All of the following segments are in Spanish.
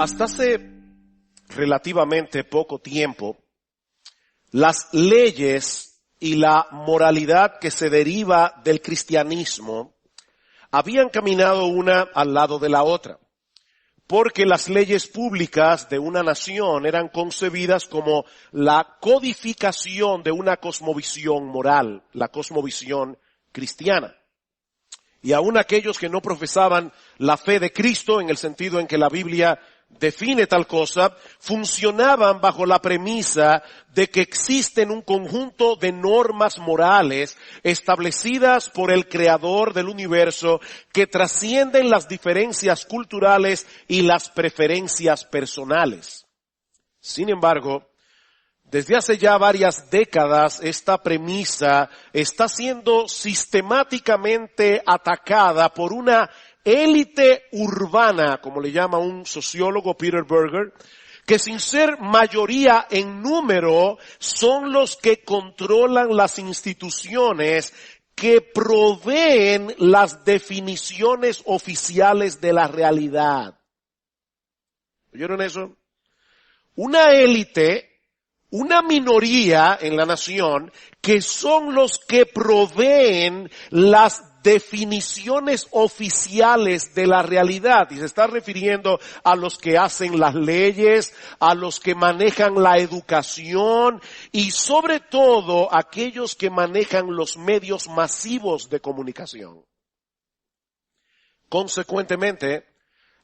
Hasta hace relativamente poco tiempo, las leyes y la moralidad que se deriva del cristianismo habían caminado una al lado de la otra, porque las leyes públicas de una nación eran concebidas como la codificación de una cosmovisión moral, la cosmovisión cristiana. Y aún aquellos que no profesaban la fe de Cristo en el sentido en que la Biblia define tal cosa, funcionaban bajo la premisa de que existen un conjunto de normas morales establecidas por el Creador del universo que trascienden las diferencias culturales y las preferencias personales. Sin embargo, desde hace ya varias décadas esta premisa está siendo sistemáticamente atacada por una élite urbana, como le llama un sociólogo, Peter Berger, que sin ser mayoría en número son los que controlan las instituciones que proveen las definiciones oficiales de la realidad. ¿Oyeron eso? Una élite, una minoría en la nación, que son los que proveen las definiciones oficiales de la realidad. Y se está refiriendo a los que hacen las leyes, a los que manejan la educación y sobre todo aquellos que manejan los medios masivos de comunicación. Consecuentemente,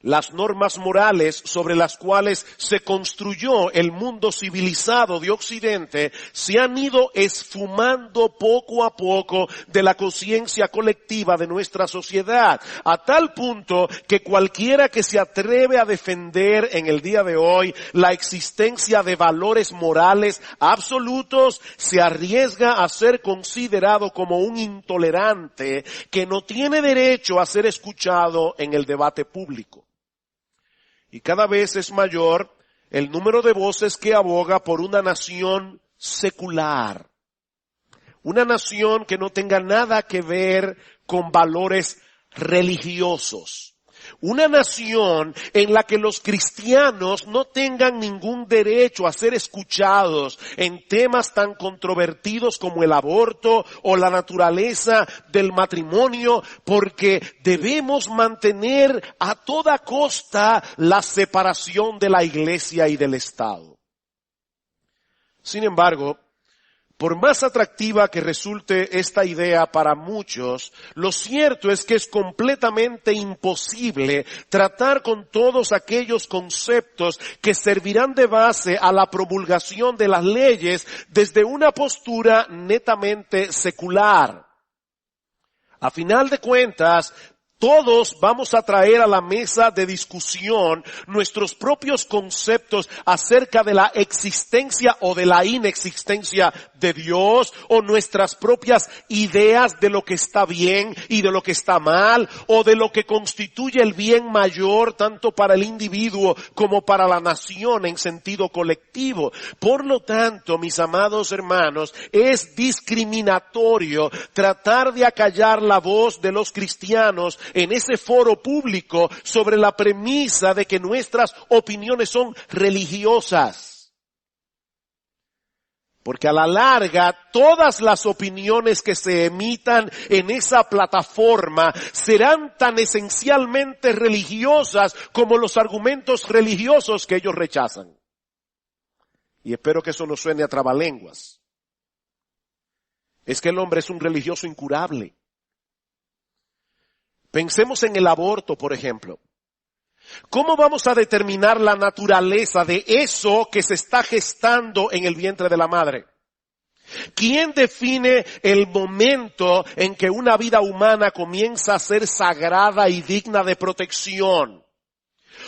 las normas morales sobre las cuales se construyó el mundo civilizado de Occidente se han ido esfumando poco a poco de la conciencia colectiva de nuestra sociedad, a tal punto que cualquiera que se atreve a defender en el día de hoy la existencia de valores morales absolutos se arriesga a ser considerado como un intolerante que no tiene derecho a ser escuchado en el debate público. Y cada vez es mayor el número de voces que aboga por una nación secular. Una nación que no tenga nada que ver con valores religiosos. Una nación en la que los cristianos no tengan ningún derecho a ser escuchados en temas tan controvertidos como el aborto o la naturaleza del matrimonio, porque debemos mantener a toda costa la separación de la iglesia y del Estado. Sin embargo, por más atractiva que resulte esta idea para muchos, lo cierto es que es completamente imposible tratar con todos aquellos conceptos que servirán de base a la promulgación de las leyes desde una postura netamente secular. A final de cuentas, todos vamos a traer a la mesa de discusión nuestros propios conceptos acerca de la existencia o de la inexistencia de Dios, o nuestras propias ideas de lo que está bien y de lo que está mal, o de lo que constituye el bien mayor tanto para el individuo como para la nación en sentido colectivo. Por lo tanto, mis amados hermanos, es discriminatorio tratar de acallar la voz de los cristianos en ese foro público sobre la premisa de que nuestras opiniones son religiosas. Porque a la larga, todas las opiniones que se emitan en esa plataforma serán tan esencialmente religiosas como los argumentos religiosos que ellos rechazan. Y espero que eso no suene a trabalenguas. Es que el hombre es un religioso incurable. Pensemos en el aborto, por ejemplo. ¿Cómo vamos a determinar la naturaleza de eso que se está gestando en el vientre de la madre? ¿Quién define el momento en que una vida humana comienza a ser sagrada y digna de protección?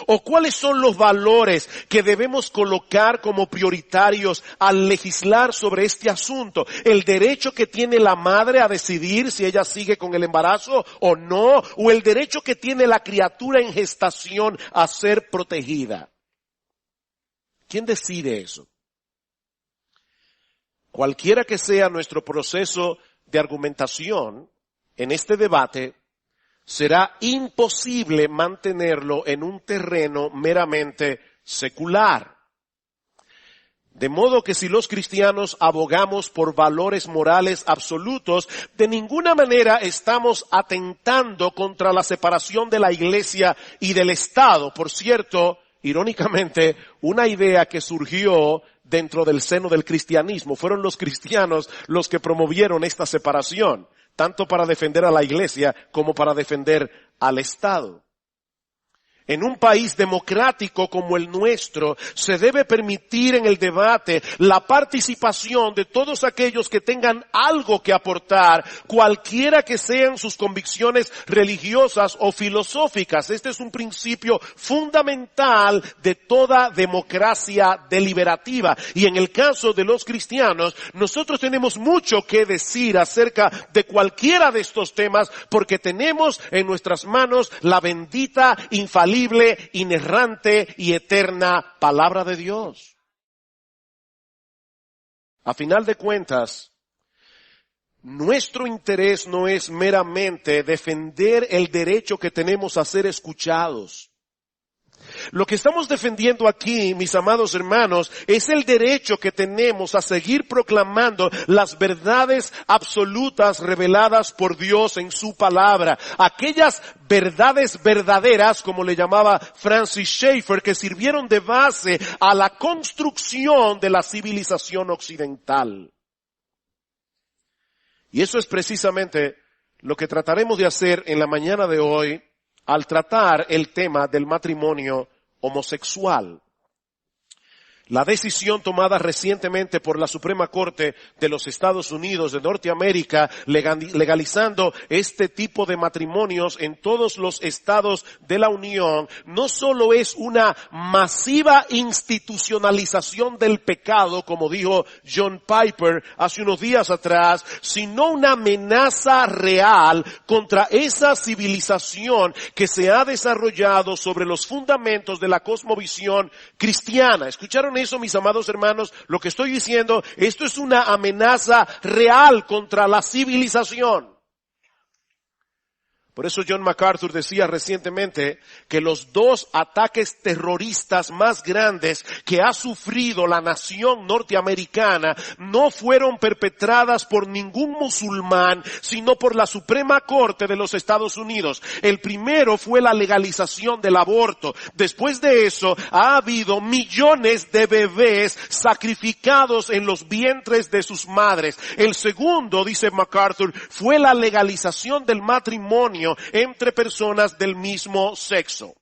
¿O cuáles son los valores que debemos colocar como prioritarios al legislar sobre este asunto? ¿El derecho que tiene la madre a decidir si ella sigue con el embarazo o no? ¿O el derecho que tiene la criatura en gestación a ser protegida? ¿Quién decide eso? Cualquiera que sea nuestro proceso de argumentación en este debate, será imposible mantenerlo en un terreno meramente secular. De modo que si los cristianos abogamos por valores morales absolutos, de ninguna manera estamos atentando contra la separación de la iglesia y del Estado. Por cierto, irónicamente, una idea que surgió dentro del seno del cristianismo. Fueron los cristianos los que promovieron esta separación, tanto para defender a la iglesia como para defender al Estado. En un país democrático como el nuestro, se debe permitir en el debate la participación de todos aquellos que tengan algo que aportar, cualquiera que sean sus convicciones religiosas o filosóficas. Este es un principio fundamental de toda democracia deliberativa. Y en el caso de los cristianos, nosotros tenemos mucho que decir acerca de cualquiera de estos temas, porque tenemos en nuestras manos la bendita, infalible, inerrante y eterna palabra de Dios. A final de cuentas, nuestro interés no es meramente defender el derecho que tenemos a ser escuchados. Lo que estamos defendiendo aquí, mis amados hermanos, es el derecho que tenemos a seguir proclamando las verdades absolutas reveladas por Dios en su palabra. Aquellas verdades verdaderas, como le llamaba Francis Schaeffer, que sirvieron de base a la construcción de la civilización occidental. Y eso es precisamente lo que trataremos de hacer en la mañana de hoy, al tratar el tema del matrimonio homosexual. La decisión tomada recientemente por la Suprema Corte de los Estados Unidos de Norteamérica, legalizando este tipo de matrimonios en todos los estados de la Unión, no solo es una masiva institucionalización del pecado, como dijo John Piper hace unos días atrás, sino una amenaza real contra esa civilización que se ha desarrollado sobre los fundamentos de la cosmovisión cristiana. ¿Escucharon eso, mis amados hermanos? Lo que estoy diciendo, esto es una amenaza real contra la civilización. Por eso John MacArthur decía recientemente que los dos ataques terroristas más grandes que ha sufrido la nación norteamericana no fueron perpetradas por ningún musulmán, sino por la Suprema Corte de los Estados Unidos. El primero fue la legalización del aborto. Después de eso ha habido millones de bebés sacrificados en los vientres de sus madres. El segundo, dice MacArthur, fue la legalización del matrimonio entre personas del mismo sexo.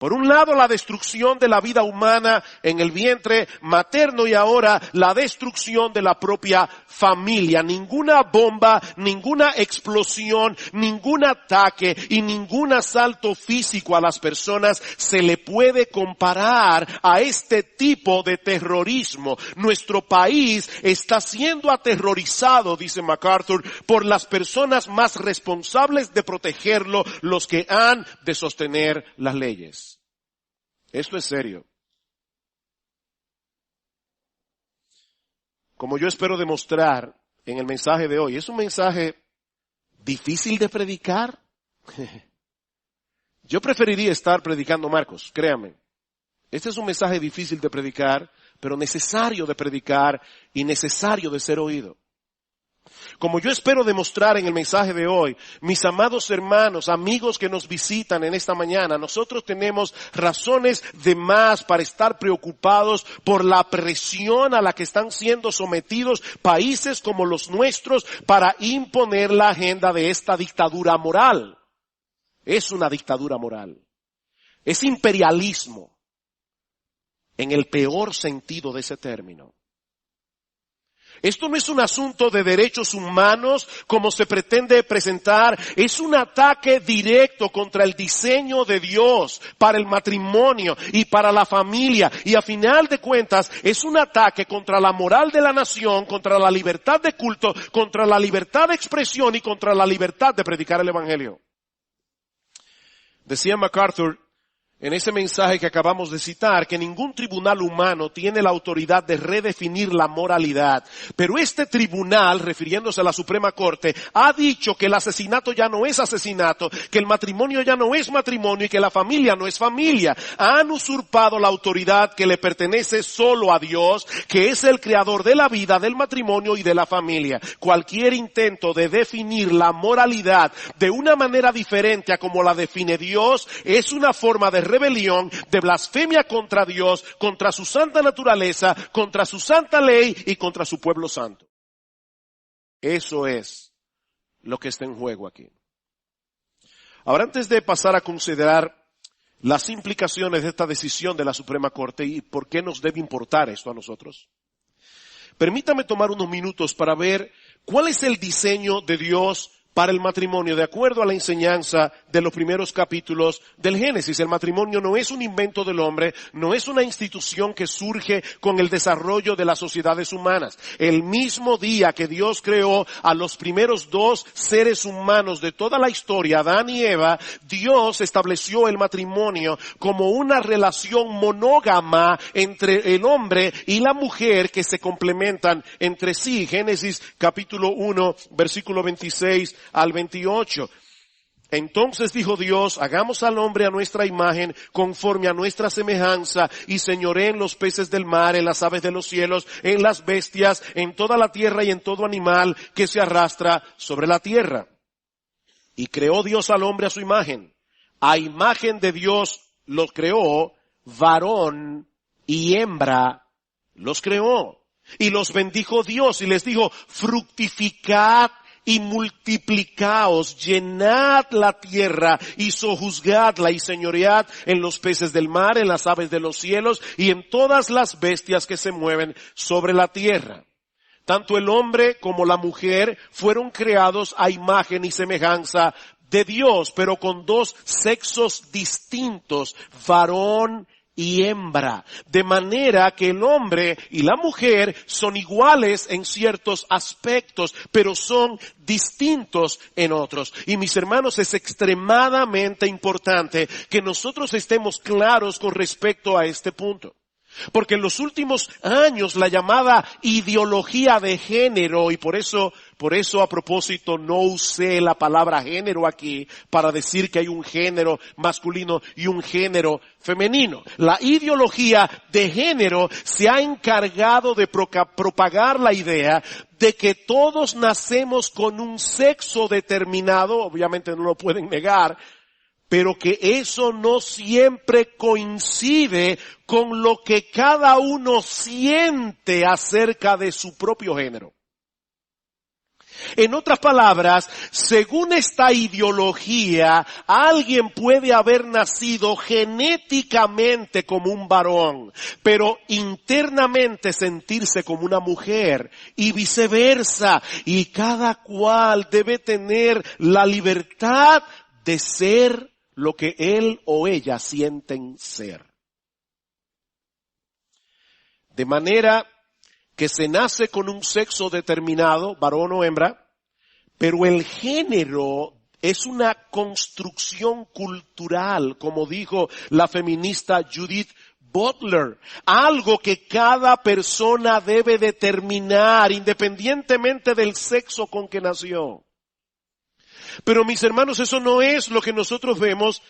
Por un lado, la destrucción de la vida humana en el vientre materno y ahora la destrucción de la propia familia. Ninguna bomba, ninguna explosión, ningún ataque y ningún asalto físico a las personas se le puede comparar a este tipo de terrorismo. Nuestro país está siendo aterrorizado, dice MacArthur, por las personas más responsables de protegerlo, los que han de sostener las leyes. Esto es serio. Como yo espero demostrar en el mensaje de hoy, ¿es un mensaje difícil de predicar? Yo preferiría estar predicando Marcos, créanme. Este es un mensaje difícil de predicar, pero necesario de predicar y necesario de ser oído. Como yo espero demostrar en el mensaje de hoy, mis amados hermanos, amigos que nos visitan en esta mañana, nosotros tenemos razones de más para estar preocupados por la presión a la que están siendo sometidos países como los nuestros para imponer la agenda de esta dictadura moral. Es una dictadura moral. Es imperialismo en el peor sentido de ese término. Esto no es un asunto de derechos humanos como se pretende presentar, es un ataque directo contra el diseño de Dios para el matrimonio y para la familia, y a final de cuentas es un ataque contra la moral de la nación, contra la libertad de culto, contra la libertad de expresión y contra la libertad de predicar el evangelio. Decía MacArthur, en ese mensaje que acabamos de citar, que ningún tribunal humano tiene la autoridad de redefinir la moralidad. Pero este tribunal, refiriéndose a la Suprema Corte, ha dicho que el asesinato ya no es asesinato, que el matrimonio ya no es matrimonio y que la familia no es familia. Han usurpado la autoridad que le pertenece solo a Dios, que es el creador de la vida, del matrimonio y de la familia. Cualquier intento de definir la moralidad de una manera diferente a como la define Dios es una forma de rebelión, de blasfemia contra Dios, contra su santa naturaleza, contra su santa ley y contra su pueblo santo. Eso es lo que está en juego aquí. Ahora, antes de pasar a considerar las implicaciones de esta decisión de la Suprema Corte y por qué nos debe importar esto a nosotros, permítame tomar unos minutos para ver cuál es el diseño de Dios para el matrimonio, de acuerdo a la enseñanza de los primeros capítulos del Génesis. El matrimonio no es un invento del hombre, no es una institución que surge con el desarrollo de las sociedades humanas. El mismo día que Dios creó a los primeros dos seres humanos de toda la historia, Adán y Eva, Dios estableció el matrimonio como una relación monógama entre el hombre y la mujer que se complementan entre sí. Génesis capítulo 1, versículo 26 al 28. Entonces dijo Dios, hagamos al hombre a nuestra imagen, conforme a nuestra semejanza, y señoree en los peces del mar, en las aves de los cielos, en las bestias, en toda la tierra y en todo animal que se arrastra sobre la tierra. Y creó Dios al hombre a su imagen. A imagen de Dios los creó, varón y hembra los creó. Y los bendijo Dios y les dijo, fructificad y multiplicaos, llenad la tierra y sojuzgadla y señoread en los peces del mar, en las aves de los cielos y en todas las bestias que se mueven sobre la tierra. Tanto el hombre como la mujer fueron creados a imagen y semejanza de Dios, pero con dos sexos distintos, varón y hembra, de manera que el hombre y la mujer son iguales en ciertos aspectos, pero son distintos en otros. Y mis hermanos, es extremadamente importante que nosotros estemos claros con respecto a este punto. Porque en los últimos años la llamada ideología de género, y por eso a propósito no usé la palabra género aquí para decir que hay un género masculino y un género femenino. La ideología de género se ha encargado de propagar la idea de que todos nacemos con un sexo determinado, obviamente no lo pueden negar, pero que eso no siempre coincide con lo que cada uno siente acerca de su propio género. En otras palabras, según esta ideología, alguien puede haber nacido genéticamente como un varón, pero internamente sentirse como una mujer y viceversa. Y cada cual debe tener la libertad de ser lo que él o ella sienten ser. De manera que se nace con un sexo determinado, varón o hembra, pero el género es una construcción cultural, como dijo la feminista Judith Butler, algo que cada persona debe determinar independientemente del sexo con que nació. Pero mis hermanos, eso no es lo que nosotros vemos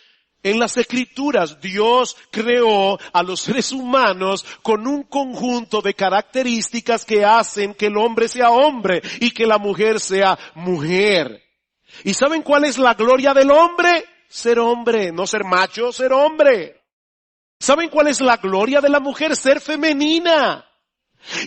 en las Escrituras. Dios creó a los seres humanos con un conjunto de características que hacen que el hombre sea hombre y que la mujer sea mujer. ¿Y saben cuál es la gloria del hombre? Ser hombre, no ser macho, ser hombre. ¿Saben cuál es la gloria de la mujer? Ser femenina.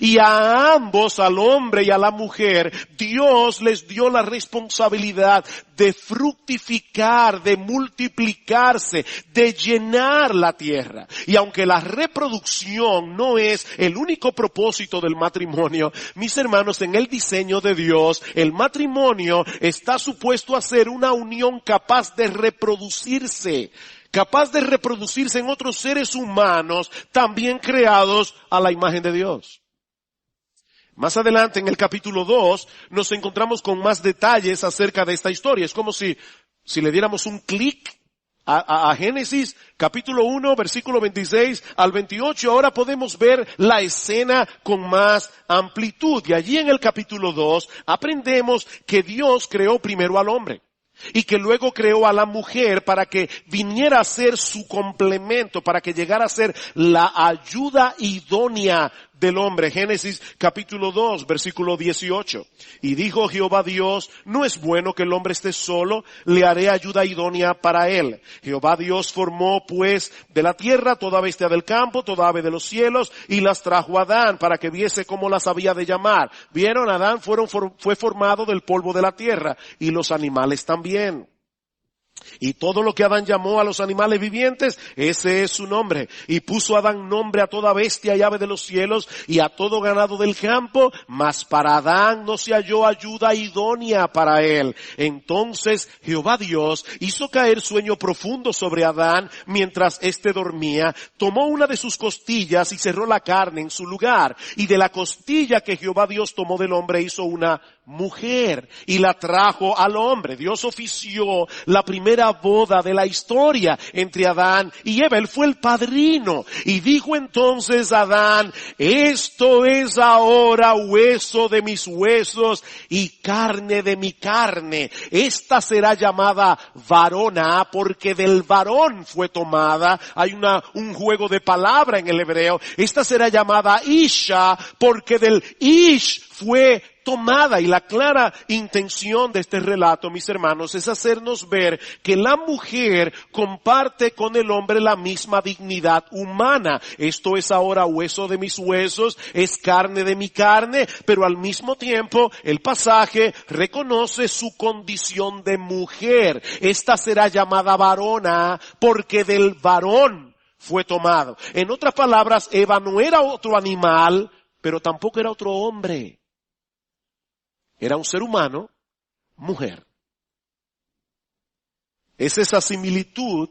Y a ambos, al hombre y a la mujer, Dios les dio la responsabilidad de fructificar, de multiplicarse, de llenar la tierra. Y aunque la reproducción no es el único propósito del matrimonio, mis hermanos, en el diseño de Dios, el matrimonio está supuesto a ser una unión capaz de reproducirse en otros seres humanos también creados a la imagen de Dios. Más adelante en el capítulo 2 nos encontramos con más detalles acerca de esta historia. Es como si le diéramos un clic a Génesis capítulo 1, versículo 26 al 28, ahora podemos ver la escena con más amplitud. Y allí en el capítulo 2 aprendemos que Dios creó primero al hombre y que luego creó a la mujer para que viniera a ser su complemento, para que llegara a ser la ayuda idónea del hombre. Génesis capítulo 2, versículo 18. Y dijo Jehová Dios, no es bueno que el hombre esté solo, le haré ayuda idónea para él. Jehová Dios formó pues de la tierra toda bestia del campo, toda ave de los cielos, y las trajo a Adán para que viese cómo las había de llamar. Vieron, Adán fue formado del polvo de la tierra, y los animales también. Y todo lo que Adán llamó a los animales vivientes, ese es su nombre. Y puso Adán nombre a toda bestia y ave de los cielos y a todo ganado del campo, mas para Adán no se halló ayuda idónea para él. Entonces Jehová Dios hizo caer sueño profundo sobre Adán mientras éste dormía. Tomó una de sus costillas y cerró la carne en su lugar. Y de la costilla que Jehová Dios tomó del hombre hizo una mujer y la trajo al hombre. Dios ofició la primera boda de la historia entre Adán y Eva. Él fue el padrino. Y dijo entonces Adán, esto es ahora hueso de mis huesos y carne de mi carne. Esta será llamada varona porque del varón fue tomada. Hay un juego de palabra en el hebreo. Esta será llamada Isha porque del Ish fue tomada. Y la clara intención de este relato, mis hermanos, es hacernos ver que la mujer comparte con el hombre la misma dignidad humana. Esto es ahora hueso de mis huesos, es carne de mi carne, pero al mismo tiempo el pasaje reconoce su condición de mujer. Esta será llamada varona porque del varón fue tomado. En otras palabras, Eva no era otro animal, pero tampoco era otro hombre. Era un ser humano, mujer. Es esa similitud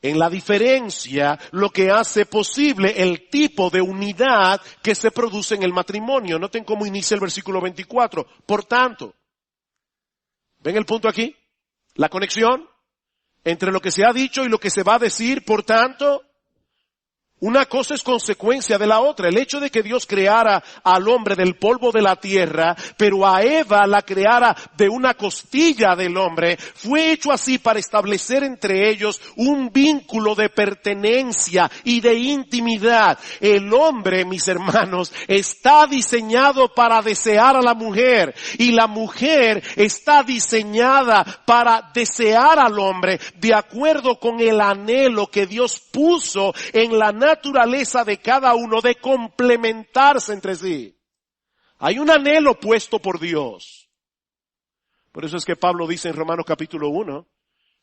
en la diferencia lo que hace posible el tipo de unidad que se produce en el matrimonio. Noten cómo inicia el versículo 24. Por tanto, ¿ven el punto aquí? La conexión entre lo que se ha dicho y lo que se va a decir. Por tanto, una cosa es consecuencia de la otra. El hecho de que Dios creara al hombre del polvo de la tierra, pero a Eva la creara de una costilla del hombre, fue hecho así para establecer entre ellos un vínculo de pertenencia y de intimidad. El hombre, mis hermanos, está diseñado para desear a la mujer y la mujer está diseñada para desear al hombre de acuerdo con el anhelo que Dios puso en la naturaleza de cada uno de complementarse entre sí. Hay un anhelo puesto por Dios. Por eso es que Pablo dice en Romanos capítulo 1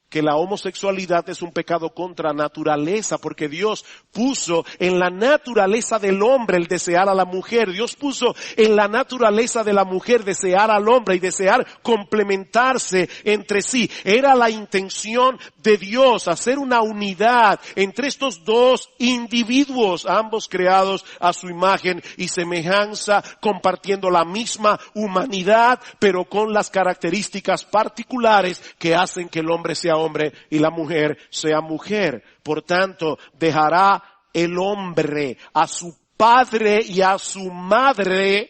que la homosexualidad es un pecado contra naturaleza, porque Dios puso en la naturaleza del hombre el desear a la mujer. Dios puso en la naturaleza de la mujer desear al hombre y desear complementarse entre sí. Era la intención de Dios hacer una unidad entre estos dos individuos, ambos creados a su imagen y semejanza, compartiendo la misma humanidad, pero con las características particulares que hacen que el hombre sea hombre y la mujer sea mujer. Por tanto, dejará el hombre a su padre y a su madre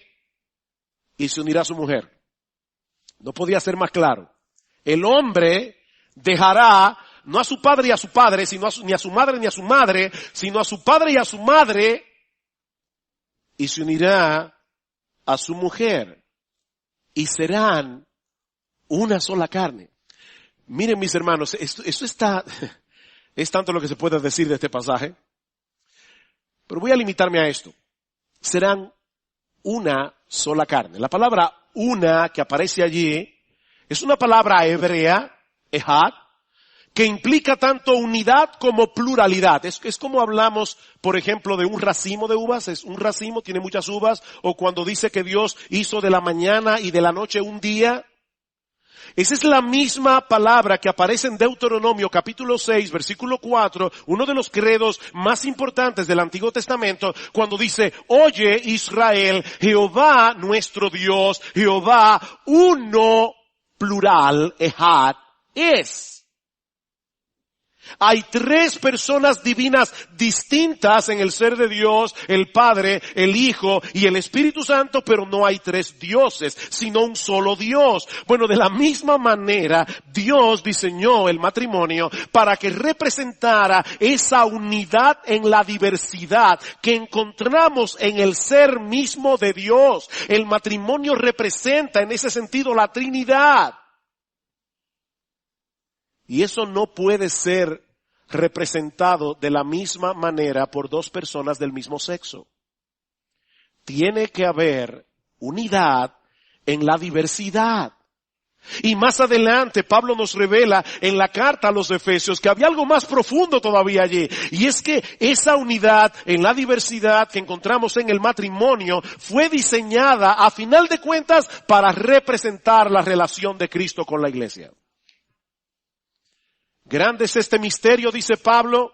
y se unirá a su mujer. No podía ser más claro. El hombre dejará no a su padre y a su padre, ni a su madre ni a su madre, sino a su padre y a su madre y se unirá a su mujer y serán una sola carne. Miren, mis hermanos, esto es tanto lo que se puede decir de este pasaje, pero voy a limitarme a esto. Serán una sola carne. La palabra una que aparece allí es una palabra hebrea, ehad, que implica tanto unidad como pluralidad. Es como hablamos, por ejemplo, de un racimo de uvas. Es un racimo, tiene muchas uvas, o cuando dice que Dios hizo de la mañana y de la noche un día. Esa es la misma palabra que aparece en Deuteronomio capítulo 6, versículo 4, uno de los credos más importantes del Antiguo Testamento, cuando dice, oye Israel, Jehová nuestro Dios, Jehová uno, plural, ehad, es. Hay tres personas divinas distintas en el ser de Dios, el Padre, el Hijo y el Espíritu Santo, pero no hay tres dioses, sino un solo Dios. Bueno, de la misma manera, Dios diseñó el matrimonio para que representara esa unidad en la diversidad que encontramos en el ser mismo de Dios. El matrimonio representa en ese sentido la Trinidad. Y eso no puede ser representado de la misma manera por dos personas del mismo sexo. Tiene que haber unidad en la diversidad. Y más adelante Pablo nos revela en la carta a los Efesios que había algo más profundo todavía allí. Y es que esa unidad en la diversidad que encontramos en el matrimonio fue diseñada a final de cuentas para representar la relación de Cristo con la iglesia. Grande es este misterio, dice Pablo.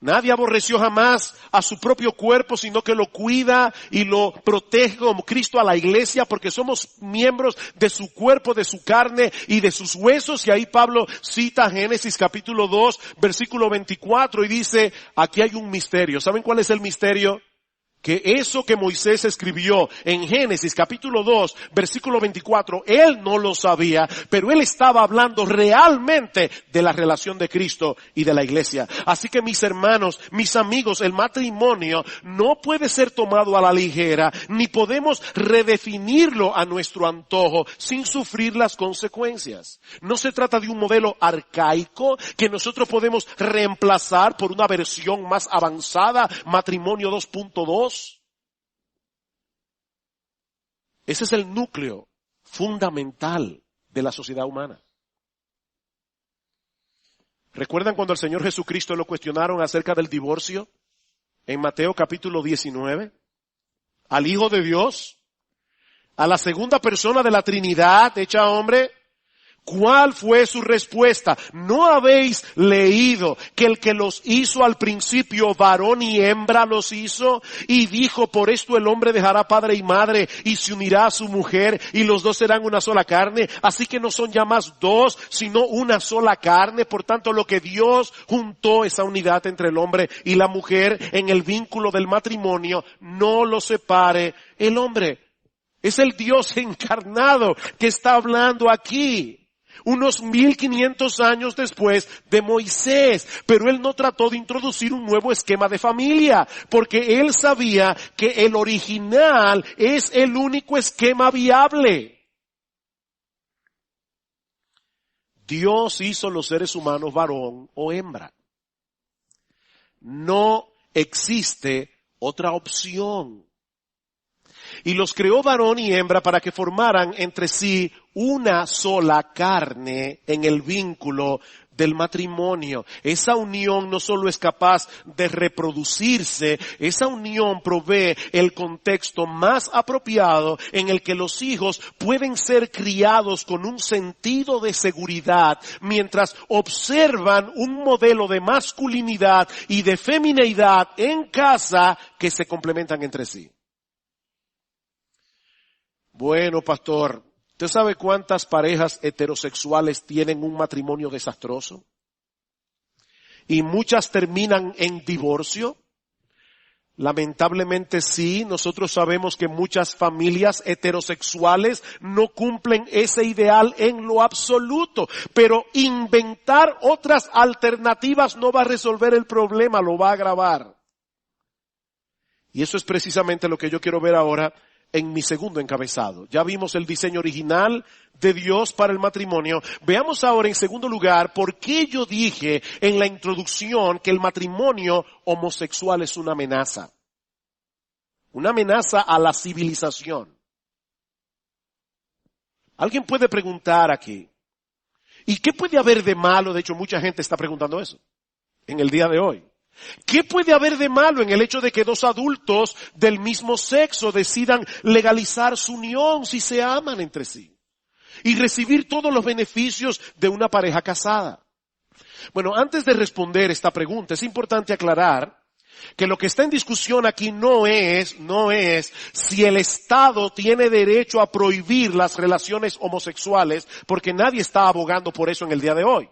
Nadie aborreció jamás a su propio cuerpo, sino que lo cuida y lo protege como Cristo a la iglesia, porque somos miembros de su cuerpo, de su carne y de sus huesos. Y ahí Pablo cita Génesis capítulo 2, versículo 24 y dice, aquí hay un misterio. ¿Saben cuál es el misterio? Que eso que Moisés escribió en Génesis capítulo 2, versículo 24, él no lo sabía, pero él estaba hablando realmente de la relación de Cristo y de la iglesia. Así que mis hermanos, mis amigos, el matrimonio no puede ser tomado a la ligera, ni podemos redefinirlo a nuestro antojo sin sufrir las consecuencias. No se trata de un modelo arcaico que nosotros podemos reemplazar por una versión más avanzada, matrimonio 2.2. Ese es el núcleo fundamental de la sociedad humana. ¿Recuerdan cuando al Señor Jesucristo lo cuestionaron acerca del divorcio? En Mateo capítulo 19. Al Hijo de Dios, a la segunda persona de la Trinidad hecha hombre. ¿Cuál fue su respuesta? ¿No habéis leído que el que los hizo al principio varón y hembra los hizo? Y dijo, por esto el hombre dejará padre y madre y se unirá a su mujer y los dos serán una sola carne. Así que no son ya más dos, sino una sola carne. Por tanto, lo que Dios juntó, esa unidad entre el hombre y la mujer en el vínculo del matrimonio, no lo separe el hombre. Es el Dios encarnado que está hablando aquí. Unos 1500 años después de Moisés, pero él no trató de introducir un nuevo esquema de familia, porque él sabía que el original es el único esquema viable. Dios hizo los seres humanos varón o hembra. No existe otra opción. Y los creó varón y hembra para que formaran entre sí una sola carne en el vínculo del matrimonio. Esa unión no solo es capaz de reproducirse, esa unión provee el contexto más apropiado en el que los hijos pueden ser criados con un sentido de seguridad mientras observan un modelo de masculinidad y de femineidad en casa que se complementan entre sí. Bueno, pastor, ¿usted sabe cuántas parejas heterosexuales tienen un matrimonio desastroso? Y muchas terminan en divorcio. Lamentablemente sí, nosotros sabemos que muchas familias heterosexuales no cumplen ese ideal en lo absoluto, pero inventar otras alternativas no va a resolver el problema, lo va a agravar. Y eso es precisamente lo que yo quiero ver ahora en mi segundo encabezado. Ya vimos el diseño original de Dios para el matrimonio. Veamos ahora en segundo lugar por qué yo dije en la introducción que el matrimonio homosexual es una amenaza. Una amenaza a la civilización. Alguien puede preguntar aquí, ¿y qué puede haber de malo? De hecho, mucha gente está preguntando eso en el día de hoy. ¿Qué puede haber de malo en el hecho de que dos adultos del mismo sexo decidan legalizar su unión si se aman entre sí y recibir todos los beneficios de una pareja casada? Bueno, antes de responder esta pregunta, es importante aclarar que lo que está en discusión aquí no es si el Estado tiene derecho a prohibir las relaciones homosexuales, porque nadie está abogando por eso en el día de hoy.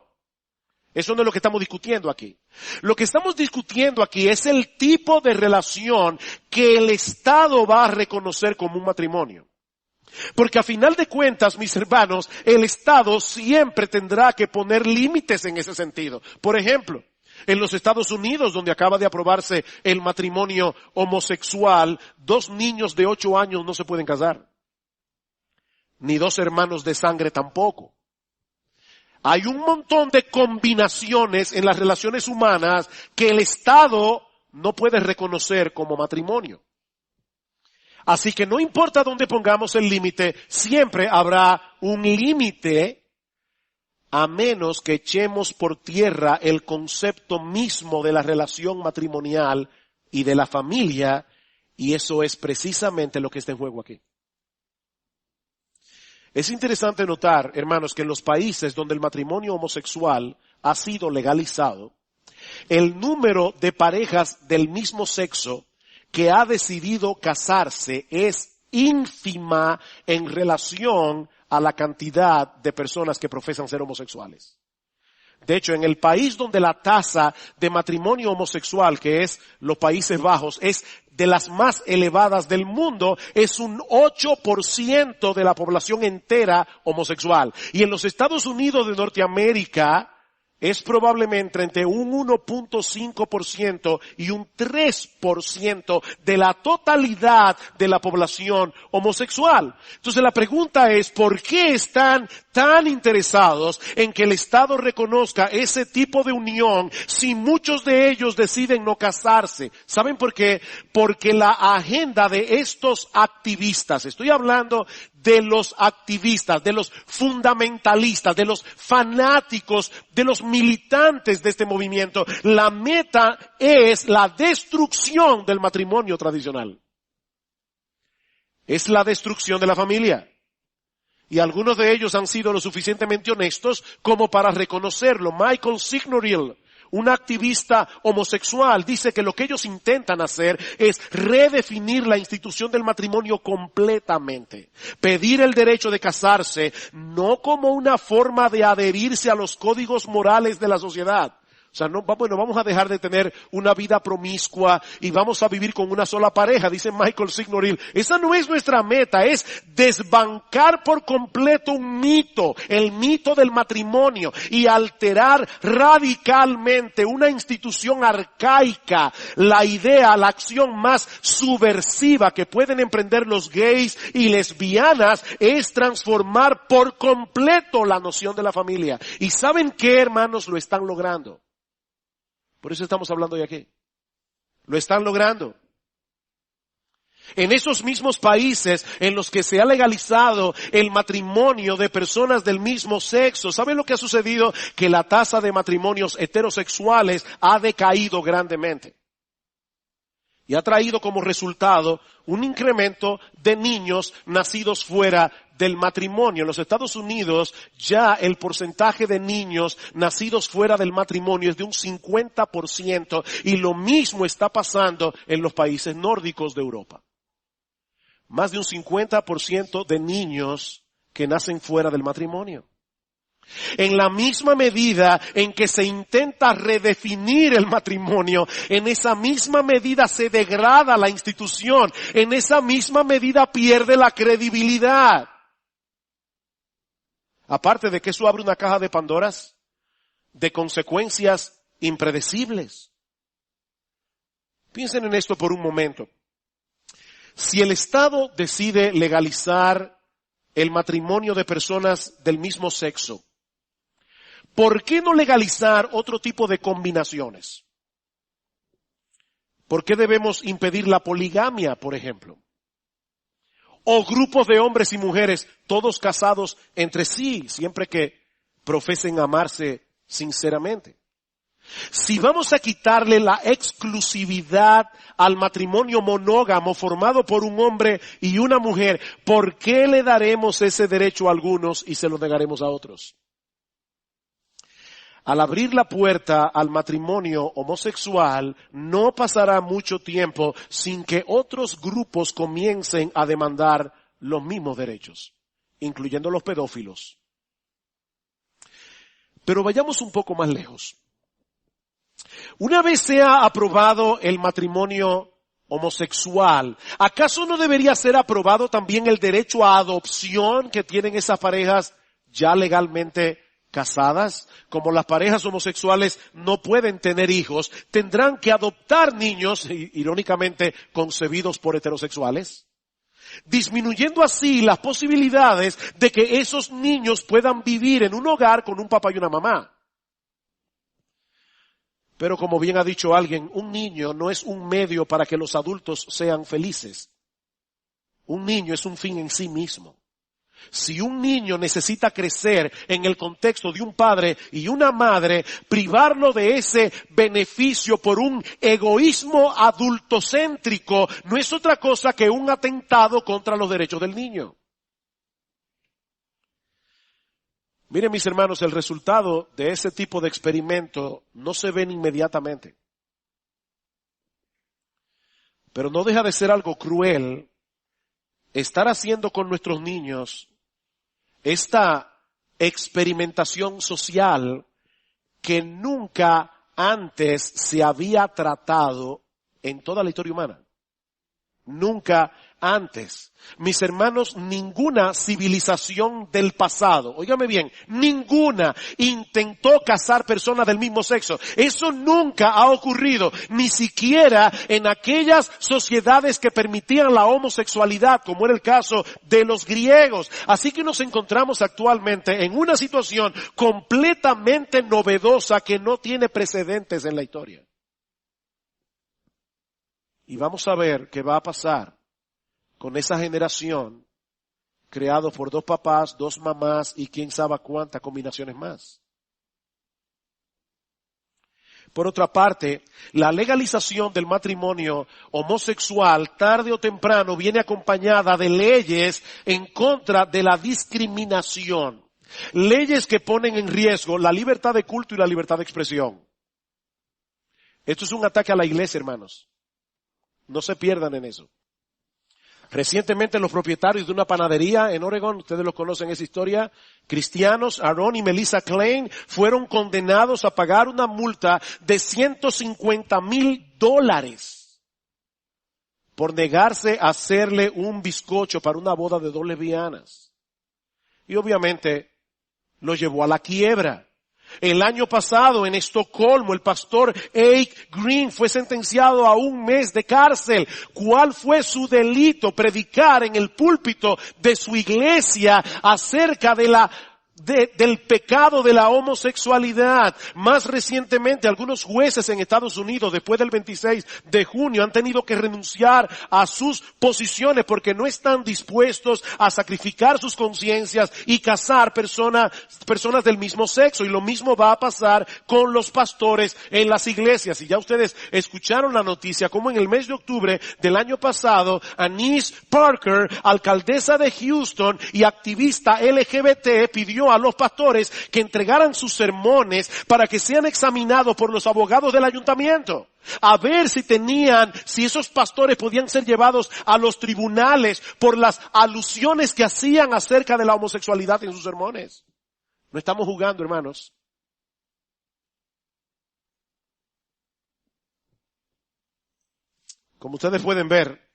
Eso no es lo que estamos discutiendo aquí. Lo que estamos discutiendo aquí es el tipo de relación que el Estado va a reconocer como un matrimonio. Porque a final de cuentas, mis hermanos, el Estado siempre tendrá que poner límites en ese sentido. Por ejemplo, en los Estados Unidos, donde acaba de aprobarse el matrimonio homosexual, 2 niños de 8 años no se pueden casar. Ni 2 hermanos de sangre tampoco. Hay un montón de combinaciones en las relaciones humanas que el Estado no puede reconocer como matrimonio. Así que no importa dónde pongamos el límite, siempre habrá un límite, a menos que echemos por tierra el concepto mismo de la relación matrimonial y de la familia, y eso es precisamente lo que está en juego aquí. Es interesante notar, hermanos, que en los países donde el matrimonio homosexual ha sido legalizado, el número de parejas del mismo sexo que ha decidido casarse es ínfima en relación a la cantidad de personas que profesan ser homosexuales. De hecho, en el país donde la tasa de matrimonio homosexual, que es los Países Bajos, es de las más elevadas del mundo, es un 8% de la población entera homosexual. Y en los Estados Unidos de Norteamérica es probablemente entre un 1.5% y un 3% de la totalidad de la población homosexual. Entonces la pregunta es, ¿por qué están tan interesados en que el Estado reconozca ese tipo de unión si muchos de ellos deciden no casarse? ¿Saben por qué? Porque la agenda de estos activistas, estoy hablando de los activistas, de los fundamentalistas, de los fanáticos, de los militantes de este movimiento, la meta es la destrucción del matrimonio tradicional. Es la destrucción de la familia. Y algunos de ellos han sido lo suficientemente honestos como para reconocerlo. Michael Signorile, un activista homosexual, dice que lo que ellos intentan hacer es redefinir la institución del matrimonio completamente. Pedir el derecho de casarse no como una forma de adherirse a los códigos morales de la sociedad. O sea, vamos a dejar de tener una vida promiscua y vamos a vivir con una sola pareja, dice Michael Signorile. Esa no es nuestra meta, es desbancar por completo un mito, el mito del matrimonio, y alterar radicalmente una institución arcaica. La idea, la acción más subversiva que pueden emprender los gays y lesbianas es transformar por completo la noción de la familia. ¿Y saben qué, hermanos? Lo están logrando. Por eso estamos hablando de aquí. Lo están logrando. En esos mismos países en los que se ha legalizado el matrimonio de personas del mismo sexo, ¿saben lo que ha sucedido? Que la tasa de matrimonios heterosexuales ha decaído grandemente. Y ha traído como resultado un incremento de niños nacidos fuera del matrimonio. En los Estados Unidos ya el porcentaje de niños nacidos fuera del matrimonio es de un 50%, y lo mismo está pasando en los países nórdicos de Europa. Más de un 50% de niños que nacen fuera del matrimonio. En la misma medida en que se intenta redefinir el matrimonio, en esa misma medida se degrada la institución, en esa misma medida pierde la credibilidad. Aparte de que eso abre una caja de Pandoras de consecuencias impredecibles. Piensen en esto por un momento. Si el Estado decide legalizar el matrimonio de personas del mismo sexo, ¿por qué no legalizar otro tipo de combinaciones? ¿Por qué debemos impedir la poligamia, por ejemplo? O grupos de hombres y mujeres, todos casados entre sí, siempre que profesen amarse sinceramente. Si vamos a quitarle la exclusividad al matrimonio monógamo formado por un hombre y una mujer, ¿por qué le daremos ese derecho a algunos y se lo negaremos a otros? Al abrir la puerta al matrimonio homosexual, no pasará mucho tiempo sin que otros grupos comiencen a demandar los mismos derechos, incluyendo los pedófilos. Pero vayamos un poco más lejos. Una vez sea aprobado el matrimonio homosexual, ¿acaso no debería ser aprobado también el derecho a adopción que tienen esas parejas ya legalmente casadas? Como las parejas homosexuales no pueden tener hijos, tendrán que adoptar niños, irónicamente, concebidos por heterosexuales, disminuyendo así las posibilidades de que esos niños puedan vivir en un hogar con un papá y una mamá. Pero como bien ha dicho alguien, un niño no es un medio para que los adultos sean felices. Un niño es un fin en sí mismo. Si un niño necesita crecer en el contexto de un padre y una madre, privarlo de ese beneficio por un egoísmo adultocéntrico no es otra cosa que un atentado contra los derechos del niño. Miren, mis hermanos, el resultado de ese tipo de experimento no se ven inmediatamente. Pero no deja de ser algo cruel estar haciendo con nuestros niños esta experimentación social que nunca antes se había tratado en toda la historia humana. Nunca antes. Mis hermanos, ninguna civilización del pasado, óigame bien, ninguna intentó casar personas del mismo sexo. Eso nunca ha ocurrido, ni siquiera en aquellas sociedades que permitían la homosexualidad, como era el caso de los griegos. Así que nos encontramos actualmente en una situación completamente novedosa que no tiene precedentes en la historia. Y vamos a ver qué va a pasar con esa generación creado por dos papás, dos mamás y quién sabe cuántas combinaciones más. Por otra parte, la legalización del matrimonio homosexual tarde o temprano viene acompañada de leyes en contra de la discriminación. Leyes que ponen en riesgo la libertad de culto y la libertad de expresión. Esto es un ataque a la iglesia, hermanos. No se pierdan en eso. Recientemente los propietarios de una panadería en Oregon, ustedes los conocen esa historia, cristianos, Aaron y Melissa Klein, fueron condenados a pagar una multa de $150,000 por negarse a hacerle un bizcocho para una boda de 2 lesbianas. Y obviamente lo llevó a la quiebra. El año pasado en Estocolmo el pastor Ake Green fue sentenciado a 1 mes de cárcel. ¿Cuál fue su delito? Predicar en el púlpito de su iglesia acerca del pecado de la homosexualidad. Más recientemente, algunos jueces en Estados Unidos, después del 26 de junio, han tenido que renunciar a sus posiciones porque no están dispuestos a sacrificar sus conciencias y casar personas del mismo sexo. Y lo mismo va a pasar con los pastores en las iglesias. Y ya ustedes escucharon la noticia como en el mes de octubre del año pasado, Anise Parker, alcaldesa de Houston y activista LGBT, pidió a los pastores que entregaran sus sermones para que sean examinados por los abogados del ayuntamiento. A ver si esos pastores podían ser llevados a los tribunales por las alusiones que hacían acerca de la homosexualidad en sus sermones. No estamos jugando, hermanos. Como ustedes pueden ver,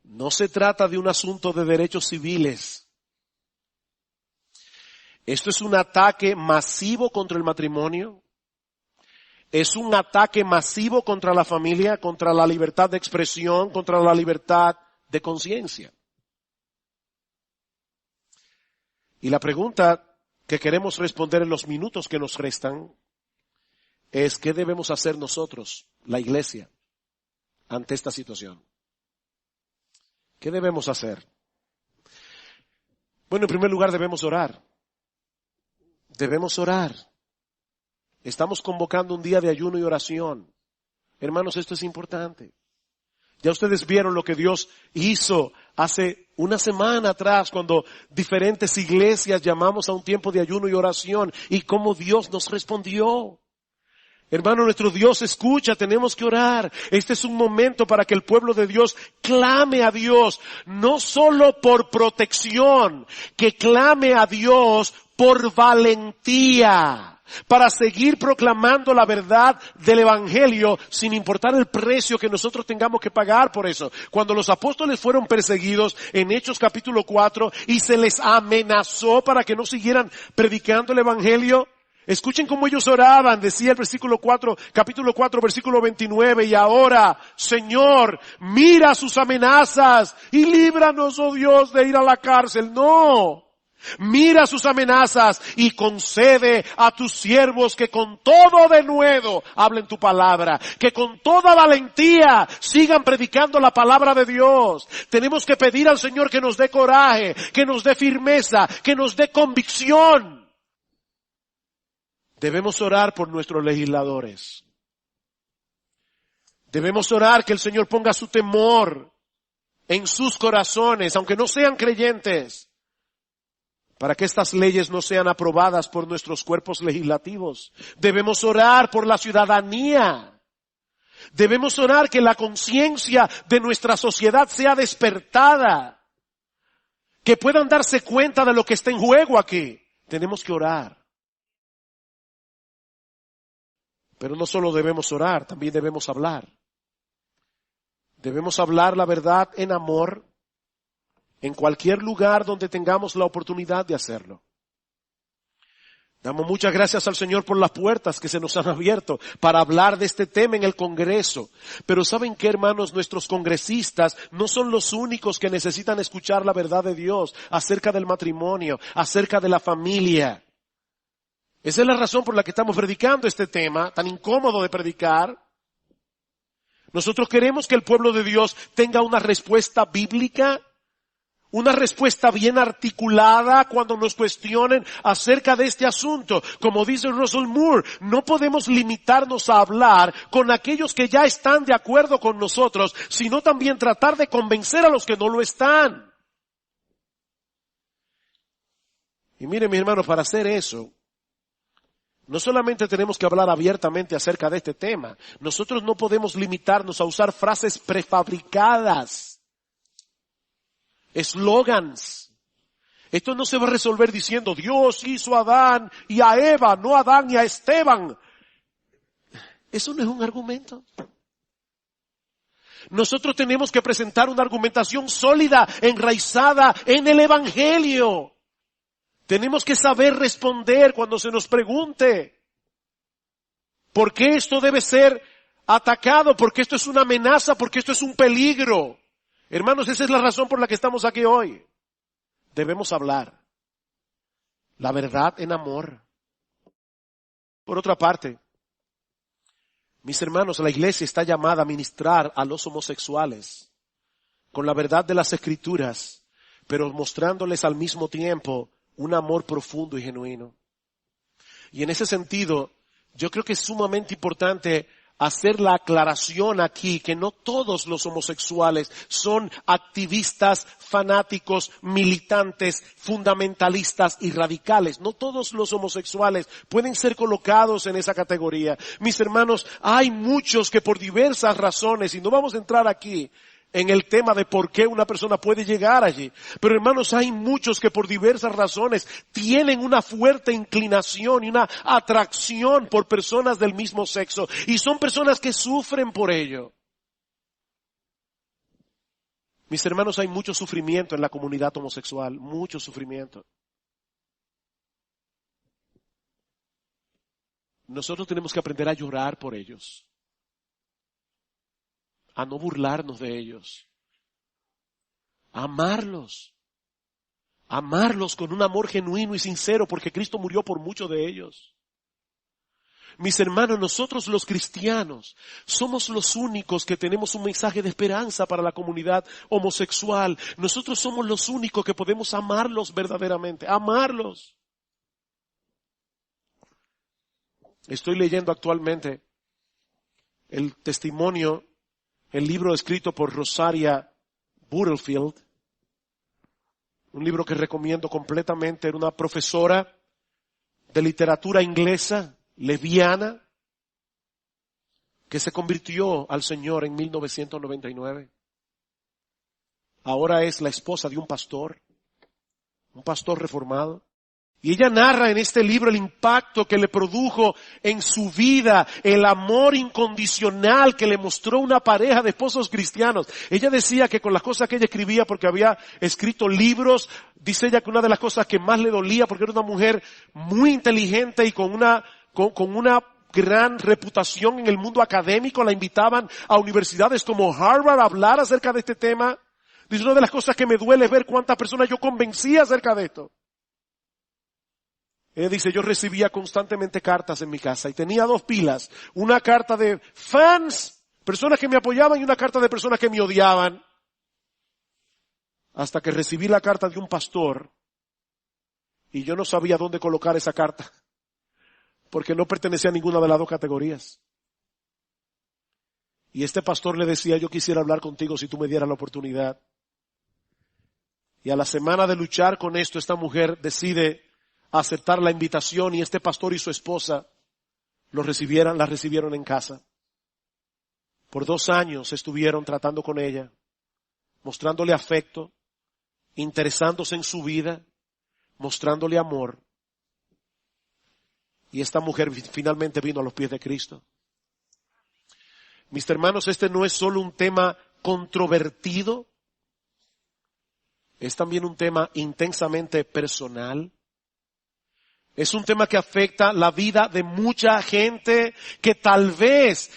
no se trata de un asunto de derechos civiles. Esto es un ataque masivo contra el matrimonio. Es un ataque masivo contra la familia, contra la libertad de expresión, contra la libertad de conciencia. Y la pregunta que queremos responder en los minutos que nos restan es ¿qué debemos hacer nosotros, la iglesia, ante esta situación? ¿Qué debemos hacer? Bueno, en primer lugar debemos orar. Debemos orar. Estamos convocando un día de ayuno y oración. Hermanos, esto es importante. Ya ustedes vieron lo que Dios hizo hace una semana atrás cuando diferentes iglesias llamamos a un tiempo de ayuno y oración y cómo Dios nos respondió. Hermano, nuestro Dios escucha, tenemos que orar. Este es un momento para que el pueblo de Dios clame a Dios, no solo por protección, que clame a Dios por valentía, para seguir proclamando la verdad del Evangelio sin importar el precio que nosotros tengamos que pagar por eso. Cuando los apóstoles fueron perseguidos en Hechos capítulo 4 y se les amenazó para que no siguieran predicando el Evangelio, escuchen cómo ellos oraban, decía el versículo 4, capítulo 4, versículo 29, y ahora, Señor, mira sus amenazas y líbranos, oh Dios, de ir a la cárcel. No. Mira sus amenazas y concede a tus siervos que con todo denuedo hablen tu palabra, que con toda valentía sigan predicando la palabra de Dios. Tenemos que pedir al Señor que nos dé coraje, que nos dé firmeza, que nos dé convicción. Debemos orar por nuestros legisladores. Debemos orar que el Señor ponga su temor en sus corazones, aunque no sean creyentes, para que estas leyes no sean aprobadas por nuestros cuerpos legislativos. Debemos orar por la ciudadanía. Debemos orar que la conciencia de nuestra sociedad sea despertada, que puedan darse cuenta de lo que está en juego aquí. Tenemos que orar. Pero no solo debemos orar, también debemos hablar. Debemos hablar la verdad en amor en cualquier lugar donde tengamos la oportunidad de hacerlo. Damos muchas gracias al Señor por las puertas que se nos han abierto para hablar de este tema en el Congreso. Pero ¿saben qué, hermanos? Nuestros congresistas no son los únicos que necesitan escuchar la verdad de Dios acerca del matrimonio, acerca de la familia. Esa es la razón por la que estamos predicando este tema, tan incómodo de predicar. Nosotros queremos que el pueblo de Dios tenga una respuesta bíblica, una respuesta bien articulada cuando nos cuestionen acerca de este asunto. Como dice Russell Moore, no podemos limitarnos a hablar con aquellos que ya están de acuerdo con nosotros, sino también tratar de convencer a los que no lo están. Y miren, mis hermanos, para hacer eso, no solamente tenemos que hablar abiertamente acerca de este tema, nosotros no podemos limitarnos a usar frases prefabricadas, eslogans. Esto no se va a resolver diciendo Dios hizo a Adán y a Eva, no a Adán y a Esteban. Eso no es un argumento. Nosotros tenemos que presentar una argumentación sólida, enraizada en el Evangelio. Tenemos que saber responder cuando se nos pregunte por qué esto debe ser atacado, porque esto es una amenaza, porque esto es un peligro. Hermanos, esa es la razón por la que estamos aquí hoy. Debemos hablar la verdad en amor. Por otra parte, mis hermanos, la iglesia está llamada a ministrar a los homosexuales con la verdad de las Escrituras, pero mostrándoles al mismo tiempo un amor profundo y genuino. Y en ese sentido, yo creo que es sumamente importante hacer la aclaración aquí que no todos los homosexuales son activistas, fanáticos, militantes, fundamentalistas y radicales. No todos los homosexuales pueden ser colocados en esa categoría. Mis hermanos, hay muchos que por diversas razones, y no vamos a entrar aquí en el tema de por qué una persona puede llegar allí. Pero hermanos, hay muchos que por diversas razones tienen una fuerte inclinación y una atracción por personas del mismo sexo. Y son personas que sufren por ello. Mis hermanos, hay mucho sufrimiento en la comunidad homosexual. Mucho sufrimiento. Nosotros tenemos que aprender a llorar por ellos, a no burlarnos de ellos, a amarlos con un amor genuino y sincero, porque Cristo murió por muchos de ellos. Mis hermanos, nosotros los cristianos somos los únicos que tenemos un mensaje de esperanza para la comunidad homosexual. Nosotros somos los únicos que podemos amarlos verdaderamente, amarlos. Estoy leyendo actualmente el testimonio, el libro escrito por Rosaria Butterfield, un libro que recomiendo completamente. Era una profesora de literatura inglesa, lesbiana, que se convirtió al Señor en 1999. Ahora es la esposa de un pastor reformado. Y ella narra en este libro el impacto que le produjo en su vida, el amor incondicional que le mostró una pareja de esposos cristianos. Ella decía que con las cosas que ella escribía, porque había escrito libros, dice ella que una de las cosas que más le dolía, porque era una mujer muy inteligente y con una gran reputación en el mundo académico, la invitaban a universidades como Harvard a hablar acerca de este tema. Dice, una de las cosas que me duele es ver cuántas personas yo convencí acerca de esto. Ella dice, yo recibía constantemente cartas en mi casa y tenía 2 pilas. Una carta de fans, personas que me apoyaban, y una carta de personas que me odiaban. Hasta que recibí la carta de un pastor y yo no sabía dónde colocar esa carta, porque no pertenecía a ninguna de las 2 categorías. Y este pastor le decía, yo quisiera hablar contigo si tú me dieras la oportunidad. Y a la semana de luchar con esto, esta mujer decide aceptar la invitación y este pastor y su esposa la recibieron en casa. Por 2 años estuvieron tratando con ella, mostrándole afecto, interesándose en su vida, mostrándole amor. Y esta mujer finalmente vino a los pies de Cristo. Mis hermanos, este no es solo un tema controvertido, es también un tema intensamente personal. Es un tema que afecta la vida de mucha gente que tal vez,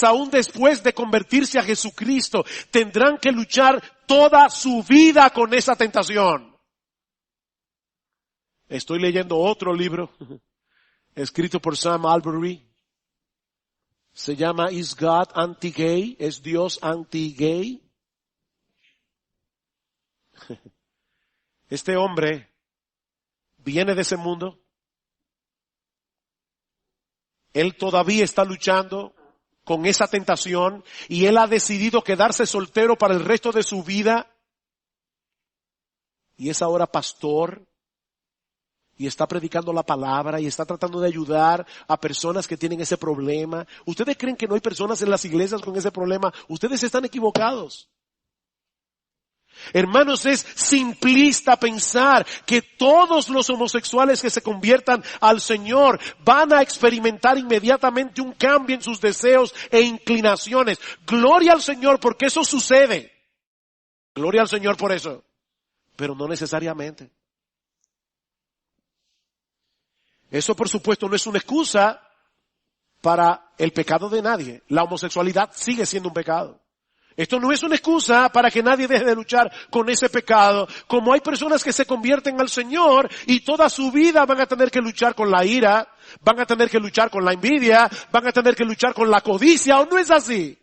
aún después de convertirse a Jesucristo, tendrán que luchar toda su vida con esa tentación. Estoy leyendo otro libro, escrito por Sam Allberry. Se llama Is God Anti-Gay? ¿Es Dios anti-gay? Este hombre viene de ese mundo. Él todavía está luchando con esa tentación y él ha decidido quedarse soltero para el resto de su vida. Y es ahora pastor y está predicando la palabra y está tratando de ayudar a personas que tienen ese problema. ¿Ustedes creen que no hay personas en las iglesias con ese problema? Ustedes están equivocados. Hermanos, es simplista pensar que todos los homosexuales que se conviertan al Señor van a experimentar inmediatamente un cambio en sus deseos e inclinaciones. Gloria al Señor porque eso sucede. Gloria al Señor por eso. Pero no necesariamente. Eso, por supuesto, no es una excusa para el pecado de nadie. La homosexualidad sigue siendo un pecado. Esto no es una excusa para que nadie deje de luchar con ese pecado. Como hay personas que se convierten al Señor y toda su vida van a tener que luchar con la ira, van a tener que luchar con la envidia, van a tener que luchar con la codicia, ¿o no es así?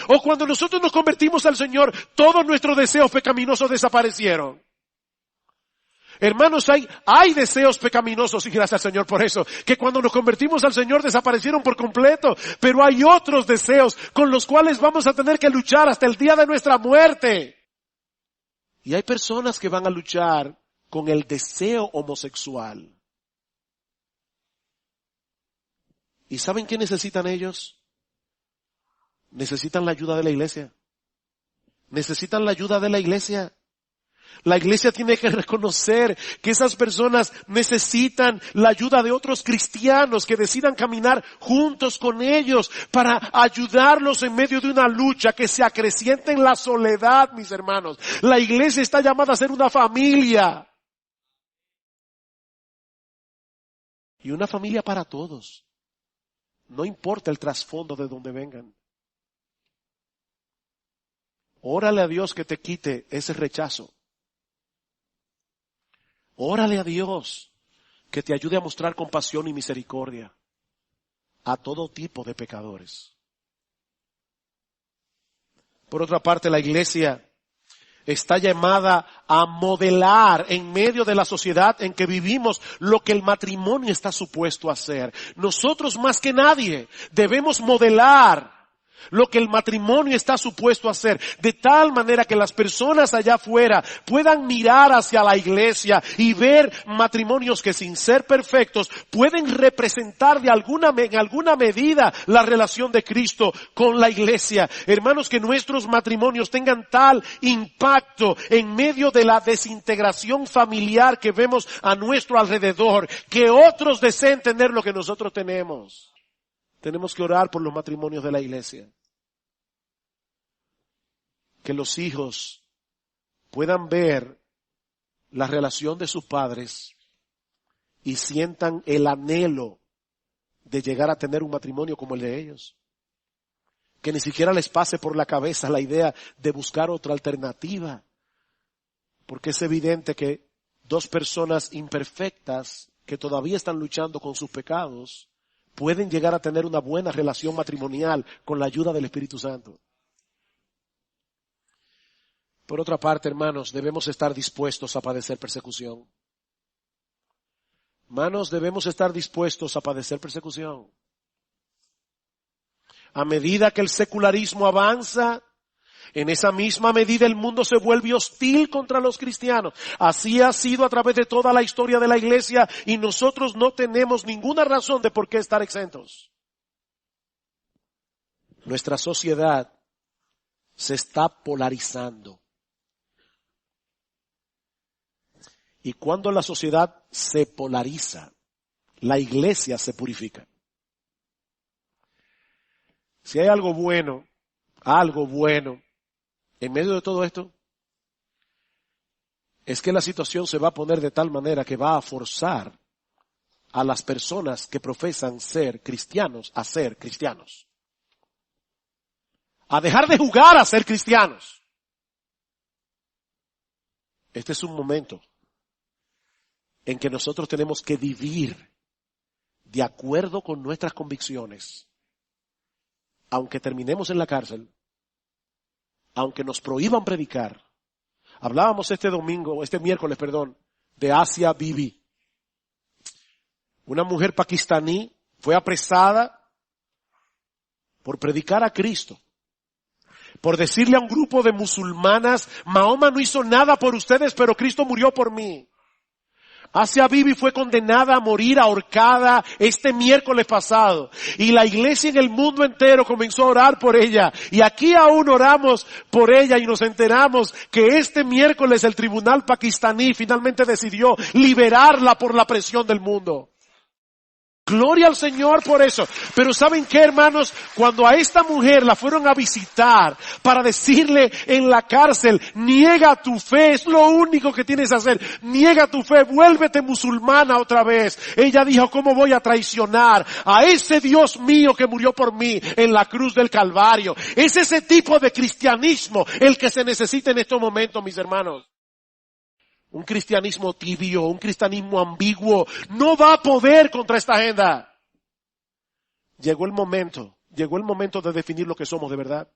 O cuando nosotros nos convertimos al Señor, todos nuestros deseos pecaminosos desaparecieron. Hermanos, hay deseos pecaminosos, y gracias al Señor por eso, que cuando nos convertimos al Señor desaparecieron por completo, pero hay otros deseos con los cuales vamos a tener que luchar hasta el día de nuestra muerte. Y hay personas que van a luchar con el deseo homosexual. ¿Y saben qué necesitan ellos? Necesitan la ayuda de la iglesia. Necesitan la ayuda de la iglesia. La iglesia tiene que reconocer que esas personas necesitan la ayuda de otros cristianos que decidan caminar juntos con ellos para ayudarlos en medio de una lucha que se acreciente en la soledad, mis hermanos. La iglesia está llamada a ser una familia. Y una familia para todos. No importa el trasfondo de donde vengan. Órale a Dios que te quite ese rechazo. Órale a Dios que te ayude a mostrar compasión y misericordia a todo tipo de pecadores. Por otra parte, la iglesia está llamada a modelar en medio de la sociedad en que vivimos lo que el matrimonio está supuesto a hacer. Nosotros más que nadie debemos modelar lo que el matrimonio está supuesto a hacer, de tal manera que las personas allá afuera puedan mirar hacia la iglesia y ver matrimonios que sin ser perfectos pueden representar en alguna medida la relación de Cristo con la iglesia. Hermanos, que nuestros matrimonios tengan tal impacto en medio de la desintegración familiar que vemos a nuestro alrededor, que otros deseen tener lo que nosotros tenemos. Tenemos que orar por los matrimonios de la iglesia. Que los hijos puedan ver la relación de sus padres y sientan el anhelo de llegar a tener un matrimonio como el de ellos. Que ni siquiera les pase por la cabeza la idea de buscar otra alternativa. Porque es evidente que dos personas imperfectas que todavía están luchando con sus pecados pueden llegar a tener una buena relación matrimonial con la ayuda del Espíritu Santo. Por otra parte, hermanos, debemos estar dispuestos a padecer persecución. Hermanos, debemos estar dispuestos a padecer persecución. A medida que el secularismo avanza, en esa misma medida el mundo se vuelve hostil contra los cristianos. Así ha sido a través de toda la historia de la iglesia y nosotros no tenemos ninguna razón de por qué estar exentos. Nuestra sociedad se está polarizando. Y cuando la sociedad se polariza, la iglesia se purifica. Si hay algo bueno en medio de todo esto, es que la situación se va a poner de tal manera que va a forzar a las personas que profesan ser cristianos a ser cristianos. A dejar de jugar a ser cristianos. Este es un momento en que nosotros tenemos que vivir de acuerdo con nuestras convicciones. Aunque terminemos en la cárcel, aunque nos prohíban predicar. Hablábamos este miércoles, de Asia Bibi. Una mujer pakistaní fue apresada por predicar a Cristo. Por decirle a un grupo de musulmanas, Mahoma no hizo nada por ustedes, pero Cristo murió por mí. Asia Bibi fue condenada a morir ahorcada este miércoles pasado. Y la iglesia en el mundo entero comenzó a orar por ella. Y aquí aún oramos por ella y nos enteramos que este miércoles el tribunal pakistaní finalmente decidió liberarla por la presión del mundo. Gloria al Señor por eso. Pero ¿saben qué, hermanos? Cuando a esta mujer la fueron a visitar para decirle en la cárcel, niega tu fe, es lo único que tienes que hacer. Niega tu fe, vuélvete musulmana otra vez. Ella dijo, ¿cómo voy a traicionar a ese Dios mío que murió por mí en la cruz del Calvario? Es ese tipo de cristianismo el que se necesita en estos momentos, mis hermanos. Un cristianismo tibio, un cristianismo ambiguo, no va a poder contra esta agenda. Llegó el momento de definir lo que somos de verdad.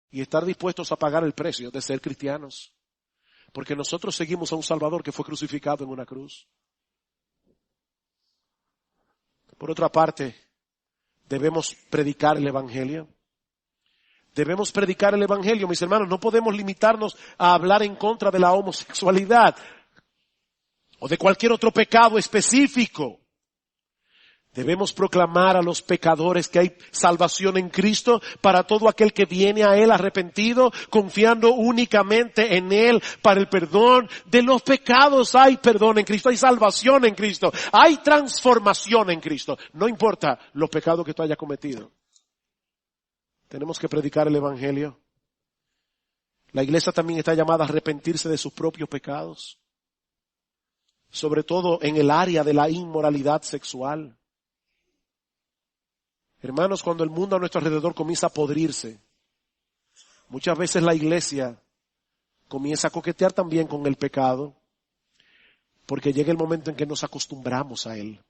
Y estar dispuestos a pagar el precio de ser cristianos. Porque nosotros seguimos a un Salvador que fue crucificado en una cruz. Por otra parte, debemos predicar el Evangelio. Debemos predicar el Evangelio, mis hermanos. No podemos limitarnos a hablar en contra de la homosexualidad o de cualquier otro pecado específico. Debemos proclamar a los pecadores que hay salvación en Cristo para todo aquel que viene a Él arrepentido, confiando únicamente en Él para el perdón de los pecados. Hay perdón en Cristo, hay salvación en Cristo, hay transformación en Cristo. No importa los pecados que tú hayas cometido. Tenemos que predicar el Evangelio. La iglesia también está llamada a arrepentirse de sus propios pecados. Sobre todo en el área de la inmoralidad sexual. Hermanos, cuando el mundo a nuestro alrededor comienza a podrirse, muchas veces la iglesia comienza a coquetear también con el pecado, porque llega el momento en que nos acostumbramos a él.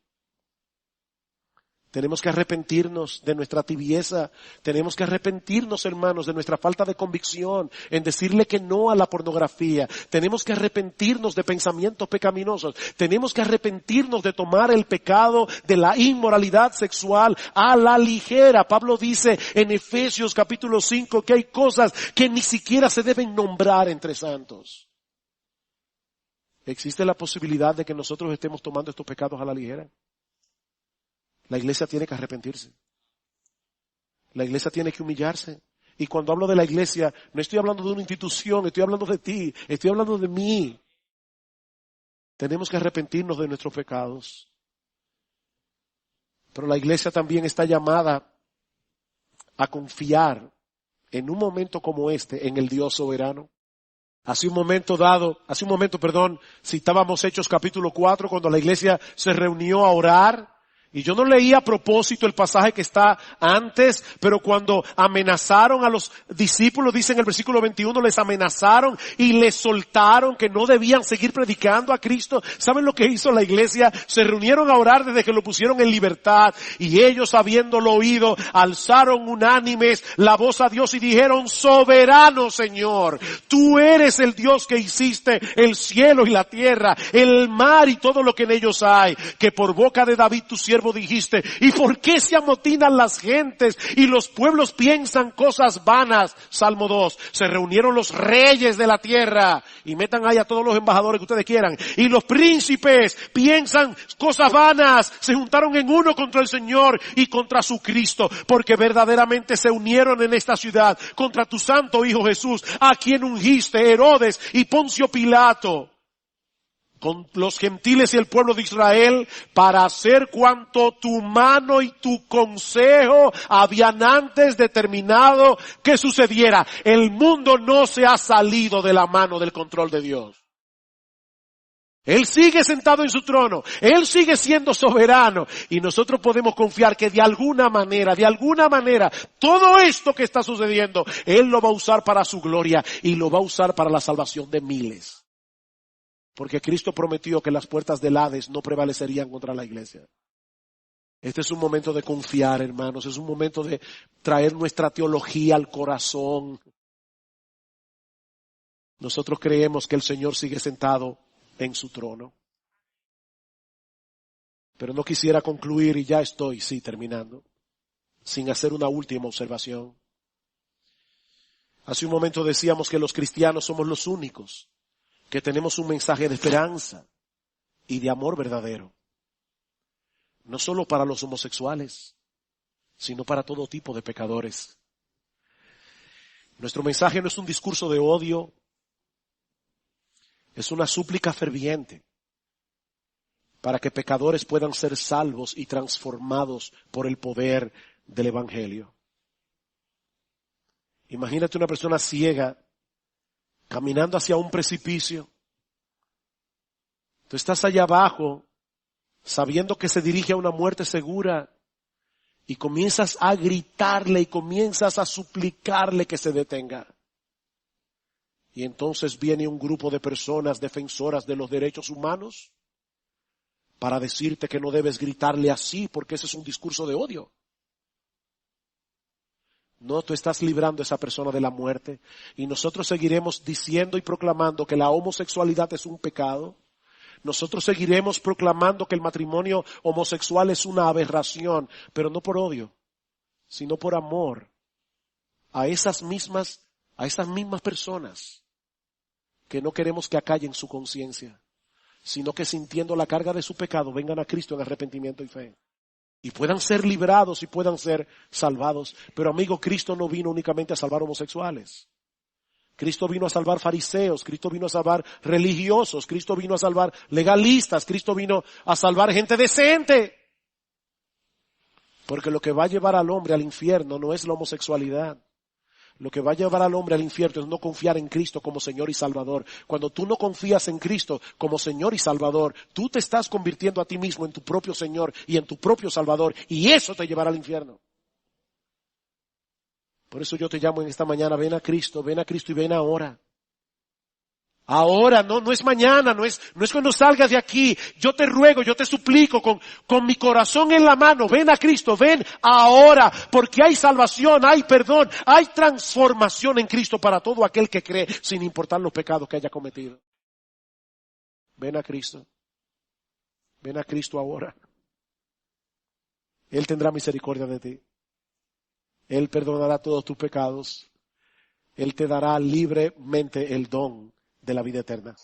Tenemos que arrepentirnos de nuestra tibieza. Tenemos que arrepentirnos, hermanos, de nuestra falta de convicción en decirle que no a la pornografía. Tenemos que arrepentirnos de pensamientos pecaminosos. Tenemos que arrepentirnos de tomar el pecado de la inmoralidad sexual a la ligera. Pablo dice en Efesios capítulo 5 que hay cosas que ni siquiera se deben nombrar entre santos. ¿Existe la posibilidad de que nosotros estemos tomando estos pecados a la ligera? La iglesia tiene que arrepentirse. La iglesia tiene que humillarse. Y cuando hablo de la iglesia, no estoy hablando de una institución, estoy hablando de ti, estoy hablando de mí. Tenemos que arrepentirnos de nuestros pecados. Pero la iglesia también está llamada a confiar en un momento como este en el Dios soberano. Hace un momento, citábamos Hechos capítulo 4 cuando la iglesia se reunió a orar. Y yo no leí a propósito el pasaje que está antes, pero cuando amenazaron a los discípulos, dice en el versículo 21, les amenazaron y les soltaron que no debían seguir predicando a Cristo. ¿Saben lo que hizo la iglesia? Se reunieron a orar desde que lo pusieron en libertad y ellos, habiéndolo oído, alzaron unánimes la voz a Dios y dijeron: soberano Señor, tú eres el Dios que hiciste el cielo y la tierra, el mar y todo lo que en ellos hay, que por boca de David tu siervo dijiste: ¿y por qué se amotinan las gentes y los pueblos piensan cosas vanas? Salmo 2. Se reunieron los reyes de la tierra, y metan ahí a todos los embajadores que ustedes quieran, y los príncipes piensan cosas vanas. Se juntaron en uno contra el Señor y contra su Cristo, porque verdaderamente se unieron en esta ciudad contra tu santo Hijo Jesús, a quien ungiste, Herodes y Poncio Pilato, con los gentiles y el pueblo de Israel, para hacer cuanto tu mano y tu consejo habían antes determinado que sucediera. El mundo no se ha salido de la mano del control de Dios. Él sigue sentado en su trono. Él sigue siendo soberano. Y nosotros podemos confiar que de alguna manera, todo esto que está sucediendo, Él lo va a usar para su gloria y lo va a usar para la salvación de miles. Porque Cristo prometió que las puertas del Hades no prevalecerían contra la iglesia. Este es un momento de confiar, hermanos. Es un momento de traer nuestra teología al corazón. Nosotros creemos que el Señor sigue sentado en su trono. Pero no quisiera concluir, y ya estoy, terminando, sin hacer una última observación. Hace un momento decíamos que los cristianos somos los únicos que tenemos un mensaje de esperanza y de amor verdadero. No solo para los homosexuales, sino para todo tipo de pecadores. Nuestro mensaje no es un discurso de odio, es una súplica ferviente para que pecadores puedan ser salvos y transformados por el poder del Evangelio. Imagínate una persona ciega caminando hacia un precipicio. Tú estás allá abajo, sabiendo que se dirige a una muerte segura, y comienzas a gritarle y comienzas a suplicarle que se detenga. Y entonces viene un grupo de personas defensoras de los derechos humanos para decirte que no debes gritarle así porque ese es un discurso de odio. No, tú estás librando a esa persona de la muerte. Y nosotros seguiremos diciendo y proclamando que la homosexualidad es un pecado. Nosotros seguiremos proclamando que el matrimonio homosexual es una aberración, pero no por odio, sino por amor a esas mismas personas que no queremos que acallen su conciencia, sino que sintiendo la carga de su pecado vengan a Cristo en arrepentimiento y fe. Y puedan ser librados y puedan ser salvados. Pero amigo, Cristo no vino únicamente a salvar homosexuales. Cristo vino a salvar fariseos, Cristo vino a salvar religiosos, Cristo vino a salvar legalistas, Cristo vino a salvar gente decente. Porque lo que va a llevar al hombre al infierno no es la homosexualidad. Lo que va a llevar al hombre al infierno es no confiar en Cristo como Señor y Salvador. Cuando tú no confías en Cristo como Señor y Salvador, tú te estás convirtiendo a ti mismo en tu propio Señor y en tu propio Salvador, y eso te llevará al infierno. Por eso yo te llamo en esta mañana: ven a Cristo y ven ahora. Ahora, no es mañana, no es cuando salgas de aquí. Yo te ruego, yo te suplico con mi corazón en la mano, ven a Cristo, ven ahora, porque hay salvación, hay perdón, hay transformación en Cristo para todo aquel que cree, sin importar los pecados que haya cometido. Ven a Cristo ahora. Él tendrá misericordia de ti. Él perdonará todos tus pecados. Él te dará libremente el don de la vida eterna.